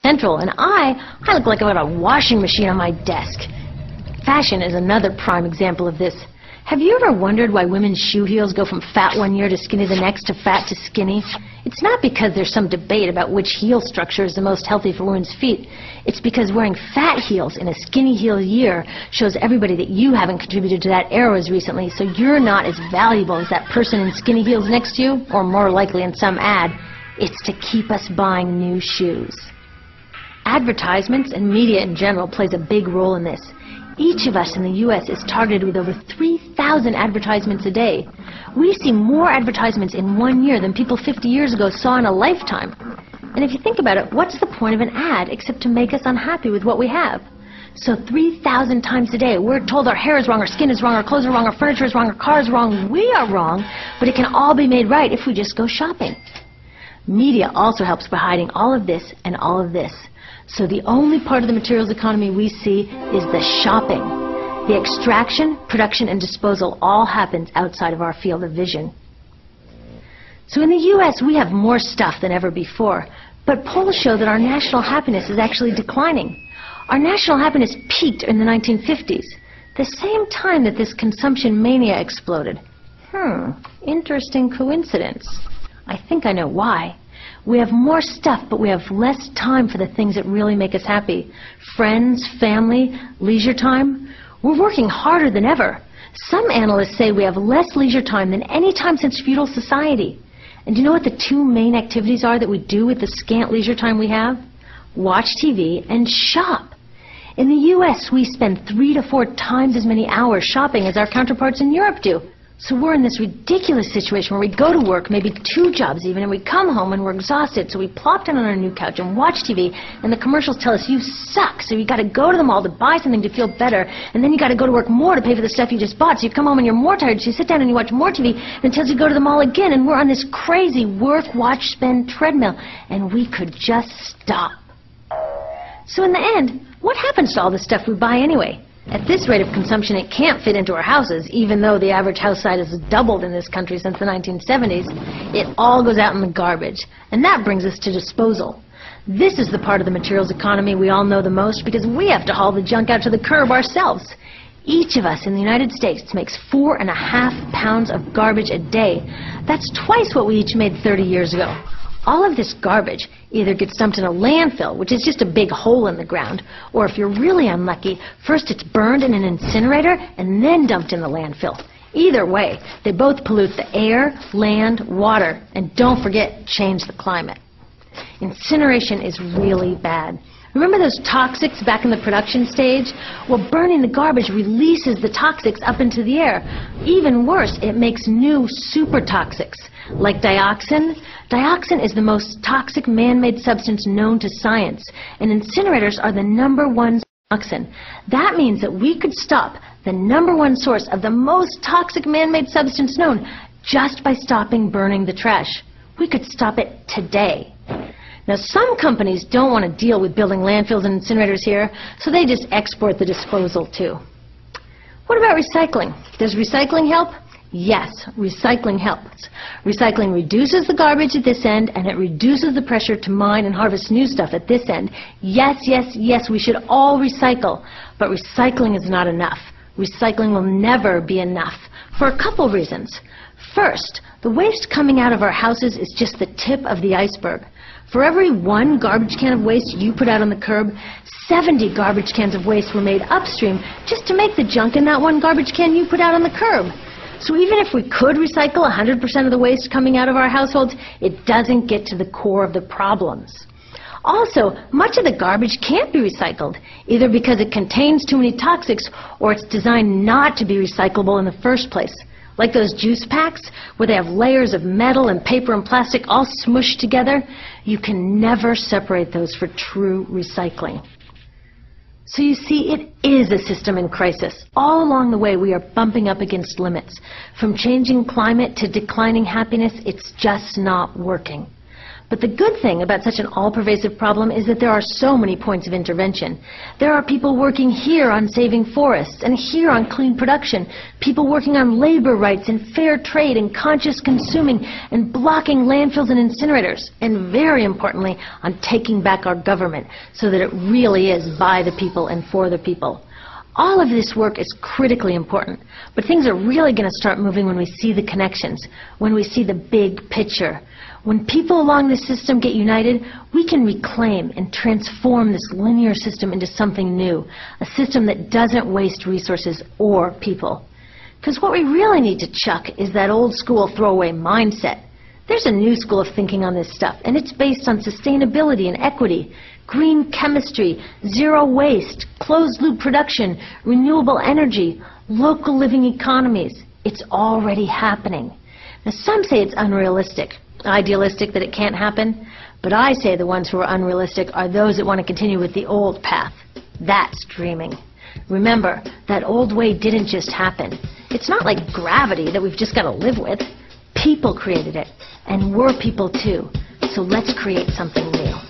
central, and I look like I've got a washing machine on my desk. Fashion is another prime example of this. Have you ever wondered why women's shoe heels go from fat one year to skinny the next to fat to skinny? It's not because there's some debate about which heel structure is the most healthy for women's feet. It's because wearing fat heels in a skinny heel year shows everybody that you haven't contributed to that era as recently, so you're not as valuable as that person in skinny heels next to you, or more likely in some ad. It's to keep us buying new shoes. Advertisements and media in general plays a big role in this. Each of us in the U.S. is targeted with over 3,000 advertisements a day. We see more advertisements in 1 year than people 50 years ago saw in a lifetime. And if you think about it, what's the point of an ad except to make us unhappy with what we have? So 3,000 times a day, we're told our hair is wrong, our skin is wrong, our clothes are wrong, our furniture is wrong, our car is wrong. We are wrong, but it can all be made right if we just go shopping. Media also helps by hiding all of this and all of this. So the only part of the materials economy we see is the shopping. The extraction, production, and disposal all happens outside of our field of vision. So in the U.S., we have more stuff than ever before, but polls show that our national happiness is actually declining. Our national happiness peaked in the 1950s, the same time that this consumption mania exploded. Interesting coincidence. I think I know why. We have more stuff, but we have less time for the things that really make us happy. Friends, family, leisure time. We're working harder than ever. Some analysts say we have less leisure time than any time since feudal society. And do you know what the two main activities are that we do with the scant leisure time we have? Watch TV and shop. In the U.S., we spend 3 to 4 times as many hours shopping as our counterparts in Europe do. So we're in this ridiculous situation where we go to work, maybe 2 jobs even, and we come home and we're exhausted, so we plop down on our new couch and watch TV, and the commercials tell us you suck, so you got to go to the mall to buy something to feel better, and then you got to go to work more to pay for the stuff you just bought, so you come home and you're more tired, so you sit down and you watch more TV, and it tells you to go to the mall again, and we're on this crazy work, watch, spend treadmill, and we could just stop. So in the end, what happens to all the stuff we buy anyway? At this rate of consumption, it can't fit into our houses, even though the average house size has doubled in this country since the 1970s. It all goes out in the garbage. And that brings us to disposal. This is the part of the materials economy we all know the most because we have to haul the junk out to the curb ourselves. Each of us in the United States makes 4.5 pounds of garbage a day. That's twice what we each made 30 years ago. All of this garbage either gets dumped in a landfill, which is just a big hole in the ground, or if you're really unlucky, first it's burned in an incinerator and then dumped in the landfill. Either way, they both pollute the air, land, water, and don't forget, change the climate. Incineration is really bad. Remember those toxics back in the production stage? Well, burning the garbage releases the toxics up into the air. Even worse, it makes new super toxics, like dioxin. Dioxin is the most toxic man-made substance known to science, and incinerators are the #1 dioxin. That means that we could stop the #1 source of the most toxic man-made substance known just by stopping burning the trash. We could stop it today. Now, some companies don't want to deal with building landfills and incinerators here, so they just export the disposal too. What about recycling? Does recycling help? Yes, recycling helps. Recycling reduces the garbage at this end, and it reduces the pressure to mine and harvest new stuff at this end. Yes, yes, yes, we should all recycle, but recycling is not enough. Recycling will never be enough, for a couple reasons. First, the waste coming out of our houses is just the tip of the iceberg. For every 1 garbage can of waste you put out on the curb, 70 garbage cans of waste were made upstream just to make the junk in that 1 garbage can you put out on the curb. So even if we could recycle 100% of the waste coming out of our households, it doesn't get to the core of the problems. Also, much of the garbage can't be recycled, either because it contains too many toxics or it's designed not to be recyclable in the first place. Like those juice packs, where they have layers of metal and paper and plastic all smushed together, you can never separate those for true recycling. So you see, it is a system in crisis. All along the way, we are bumping up against limits. From changing climate to declining happiness, it's just not working. But the good thing about such an all-pervasive problem is that there are so many points of intervention. There are people working here on saving forests and here on clean production, people working on labor rights and fair trade and conscious consuming and blocking landfills and incinerators, and very importantly, on taking back our government so that it really is by the people and for the people. All of this work is critically important, but things are really going to start moving when we see the connections, when we see the big picture. When people along this system get united, we can reclaim and transform this linear system into something new, a system that doesn't waste resources or people. Because what we really need to chuck is that old school throwaway mindset. There's a new school of thinking on this stuff, and it's based on sustainability and equity, green chemistry, zero waste, closed-loop production, renewable energy, local living economies. It's already happening. Now, some say it's unrealistic, idealistic that it can't happen, but I say the ones who are unrealistic are those that want to continue with the old path. That's dreaming. Remember, that old way didn't just happen. It's not like gravity that we've just got to live with. People created it, and we're people too. So let's create something new.